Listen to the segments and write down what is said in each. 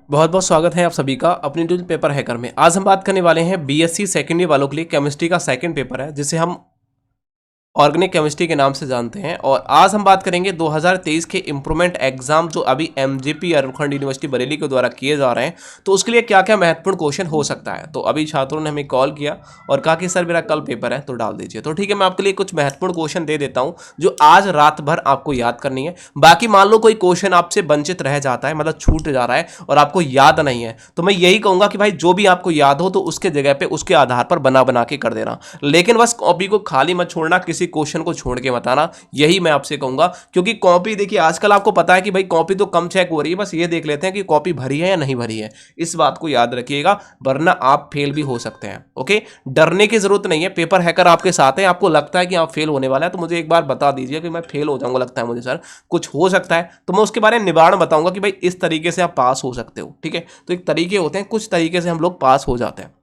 बहुत बहुत स्वागत है आप सभी का अपनी न्यूज पेपर हैकर में। आज हम बात करने वाले हैं बीएससी सेकेंड ईयर वालों के लिए केमिस्ट्री का सेकंड पेपर है जिसे हम ऑर्गेनिक केमिस्ट्री के नाम से जानते हैं। और आज हम बात करेंगे 2023 के इम्प्रूवमेंट एग्जाम जो अभी एमजीपी अरुणखंड यूनिवर्सिटी बरेली के द्वारा किए जा रहे हैं, तो उसके लिए क्या क्या महत्वपूर्ण क्वेश्चन हो सकता है। तो अभी छात्रों ने हमें कॉल किया और कहा कि सर मेरा कल पेपर है तो डाल दीजिए। तो ठीक है, मैं आपके लिए कुछ महत्वपूर्ण क्वेश्चन दे देता हूं जो आज रात भर आपको याद करनी है। बाकी मान लो कोई क्वेश्चन आपसे वंचित रह जाता है, मतलब छूट जा रहा है और आपको याद नहीं है, तो मैं यही कहूंगा कि भाई जो भी आपको याद हो तो उसके जगह पे उसके आधार पर बना के कर देना, लेकिन बस कॉपी को खाली मत छोड़ना, किसी क्वेश्चन को छोड़ के बताना, यही मैं आपसे कहूंगा। क्योंकि कॉपी देखिए आजकल आपको पता है कि भाई कॉपी तो कम चेक हो रही है, बस ये देख लेते हैं कि कॉपी भरी है या नहीं भरी है। इस बात को याद रखिएगा वरना आप फेल भी हो सकते हैं। ओके, डरने की जरूरत नहीं है, पेपर हैकर आपके साथ है। आपको लगता है कि आप फेल होने वाला है तो मुझे एक बार बता दीजिए कि मैं फेल हो जाऊंगा, लगता है मुझे सर कुछ हो सकता है, तो मैं उसके बारे में निवारण बताऊंगा कि भाई इस तरीके से आप पास हो सकते हो। ठीक है, तो एक तरीके होते हैं, कुछ तरीके से हम लोग पास हो जाते हैं।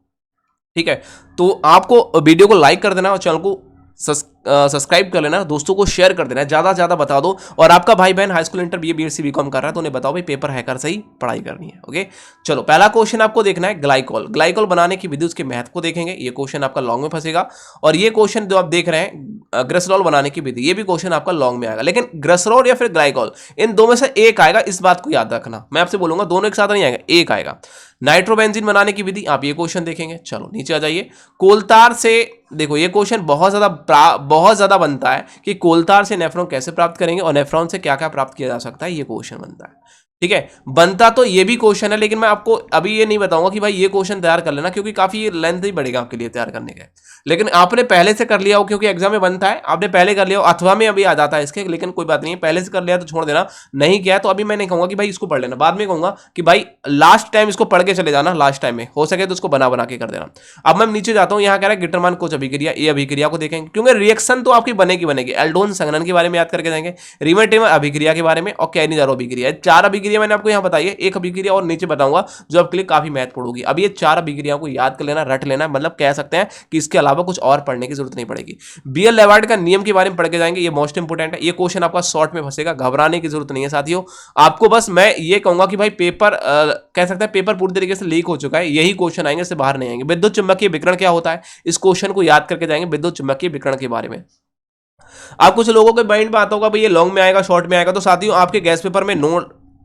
ठीक है, तो आपको वीडियो को लाइक कर देना और चैनल को सब्सक्राइब कर लेना, दोस्तों को शेयर कर देना, ज़्यादा से ज़्यादा बता दो। और आपका भाई बहन high school inter BSc BCom कर रहा है तो उन्हें बताओ भाई पेपर हैकर से ही पढ़ाई करनी है। ओके, चलो पहला क्वेश्चन आपको देखना है ग्लाइकोल। ग्लाइकोल बनाने की विधि, उसके महत्व को देखेंगे। ये क्वेश्चन आपका लॉन्ग में फंसेगा। और ये क्वेश्चन जो आप देख रहे हैं ग्लिसरॉल बनाने की विधि, ये भी क्वेश्चन आपका लॉन्ग में आएगा। लेकिन ग्लिसरॉल या फिर ग्लाइकोल, इन दो में से एक आएगा, इस बात को याद रखना। मैं आपसे बोलूंगा दोनों एक साथ नहीं आएगा, एक आएगा। नाइट्रोबेंजीन बनाने की विधि, आप ये क्वेश्चन देखेंगे। चलो नीचे आ जाइए। कोलतार से, देखो ये क्वेश्चन बहुत ज्यादा बनता है कि कोलतार से नेफ्रॉन कैसे प्राप्त करेंगे और नेफ्रॉन से क्या क्या प्राप्त किया जा सकता है, ये क्वेश्चन बनता है। ठीक है, बनता तो ये भी क्वेश्चन है, लेकिन मैं आपको अभी ये नहीं बताऊंगा कि भाई ये क्वेश्चन तैयार कर लेना, क्योंकि काफी लेंथ ही बढ़ेगा आपके लिए तैयार करने का। लेकिन आपने पहले से कर लिया हो, क्योंकि एग्जाम में बनता है, आपने पहले कर लिया हो, अथवा में अभी आ जाता है इसके, लेकिन कोई बात नहीं है, पहले से कर लिया तो छोड़ देना, नहीं किया तो अभी मैं नहीं कहूंगा कि भाई इसको पढ़ लेना, बाद में कहूंगा कि भाई लास्ट टाइम इसको पढ़ के चले जाना, लास्ट टाइम में हो सके तो उसको बना के कर देना। अब मैं नीचे जाता हूं, यहां कह रहा है गिटरमान कोच अभिक्रिया, ये अभिक्रिया को देखेंगे क्योंकि रिएक्शन तो आपकी बनेगी। एल्डोन संघनन के बारे में याद करके जाएंगे, रिमेटिव अभिक्रिया के बारे में और कैनिजारो अभिक्रिया, चार अभिक्रिया मैंने आपको यहां बताई है। एक अभिक्रिया और नीचे बताऊंगा जो आपके लिए काफी महत्वपूर्ण होगी। अब ये चार अभिक्रियाओं को याद कर लेना, रट लेना, मतलब कह सकते हैं कि इसके अलावा कुछ और पढ़ने की जरूरत नहीं पड़ेगी। बीएल लेवार्ड का नियम के बारे में पढ़ के जाएंगे, ये मोस्ट इंपोर्टेंट है। ये क्वेश्चन आपका शॉर्ट में फंसेगा, घबराने की जरूरत नहीं है साथियों। आपको बस मैं ये कहूंगा कि भाई पेपर कह सकते हैं पेपर पूरी तरीके से लीक हो चुका है, यही क्वेश्चन आएंगे, इससे बाहर नहीं आएंगे। विद्युत चुम्बकीय विकिरण क्या होता है, इस क्वेश्चन को याद करके जाएंगे, विद्युत चुम्बकीय विकिरण के बारे में। आप कुछ लोगों के माइंड में आता होगा भाई ये लॉन्ग में आएगा शॉर्ट में आएगा, तो साथियों आपके गैस पेपर में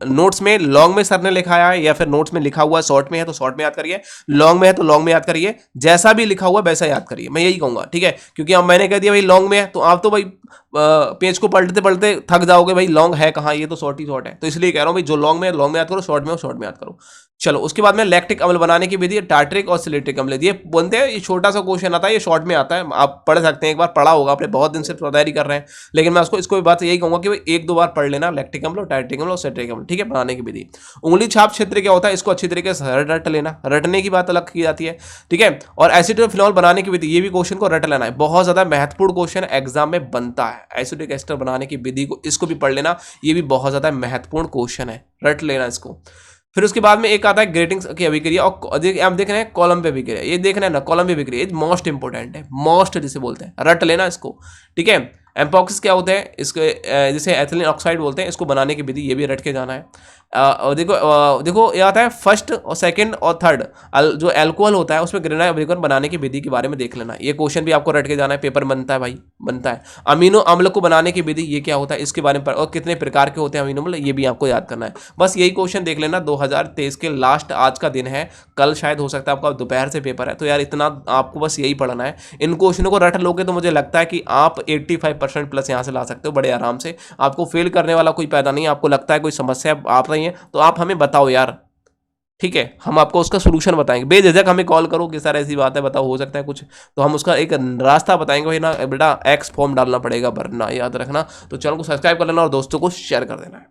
नोट्स में लॉन्ग में सर ने लिखाया है या फिर नोट्स में लिखा हुआ है शॉर्ट में है तो शॉर्ट में याद करिए, लॉन्ग में है तो लॉन्ग में याद करिए, जैसा भी लिखा हुआ वैसा याद करिए, मैं यही कहूंगा। ठीक है, क्योंकि अब मैंने कह दिया भाई लॉन्ग में है तो आप तो भाई पेज को पलटते पलटते थक जाओगे, भाई लॉन्ग है कहाँ, ये तो शॉर्ट ही शॉर्ट है, तो इसलिए कह रहा हूँ भाई जो लॉन्ग में है लॉन्ग में याद करो, शॉर्ट में हो शॉर्ट में याद करो। चलो उसके बाद में लैक्टिक अम्ल बनाने की विधि, टार्टरिक और सिलिट्रिक अम्ल, ये बनते हैं, ये छोटा सा क्वेश्चन आता है, ये शॉर्ट में आता है, आप पढ़ सकते हैं, एक बार पढ़ा होगा आपने, बहुत दिन से तैयारी कर रहे हैं, लेकिन मैं इसको भी बात यही कहूंगा कि भाई एक दो बार पढ़ लेना लैक्टिक अम्ल, टार्टरिक अम्ल और सिलिट्रिक अम्ल। ठीक है, बनाने की विधि। उंगली छाप क्षेत्र क्या होता है, इसको अच्छी तरीके से रट लेना, रटने की बात अलग की जाती है। ठीक है, और एसिटोफिनॉल बनाने की विधि, ये भी क्वेश्चन को रट लेना है, बहुत ज्यादा महत्वपूर्ण क्वेश्चन एग्जाम में बनता है। एसिटिक एस्टर बनाने की विधि को, इसको भी पढ़ लेना, ये भी बहुत ज्यादा महत्वपूर्ण क्वेश्चन है, रट लेना इसको। फिर उसके बाद में एक आता है ग्रेटिंग्स की अभिक्रिया, और आप देख रहे हैं कोलम्ब अभिक्रिया, ये देख रहे हैं ना कोलम्ब अभिक्रिया, ये मोस्ट इंपोर्टेंट है, मोस्ट जिसे बोलते हैं, रट लेना इसको। ठीक है, एम्पॉक्सिस क्या होते हैं, इसके जिसे एथिलीन ऑक्साइड बोलते हैं, इसको बनाने की विधि, ये भी रट के जाना है। और देखो ये आता है फर्स्ट और सेकंड और थर्ड जो अल्कोहल होता है उसमें ग्रेनाइड अभिकरण बनाने की विधि के बारे में देख लेना, ये क्वेश्चन भी आपको रट के जाना है, पेपर बनता है भाई, बनता है। अमीनो अम्ल को बनाने की विधि, ये क्या होता है, इसके बारे में और कितने प्रकार के होते हैं अमीनो अम्ल, ये भी आपको याद करना है। बस यही क्वेश्चन देख लेना, 2023 के लास्ट, आज का दिन है, कल शायद हो सकता है आपका दोपहर से पेपर है, तो यार इतना आपको बस यही पढ़ना है। इन क्वेश्चनों को रट लोगे तो मुझे लगता है कि आप 85% प्लस यहाँ से ला सकते हो बड़े आराम से, आपको फेल करने वाला कोई पैदा नहीं है। आपको लगता है कोई समस्या आ रही है तो आप हमें बताओ यार, ठीक है, हम आपको उसका सोल्यूशन बताएंगे, बेझिझक हमें कॉल करो कि सर ऐसी बात है बताओ, हो सकता है कुछ, तो हम उसका एक रास्ता बताएंगे। भाई ना बेटा एक्स फॉर्म डालना पड़ेगा, भरना याद रखना। तो चैनल को सब्सक्राइब कर लेना और दोस्तों को शेयर कर देना है।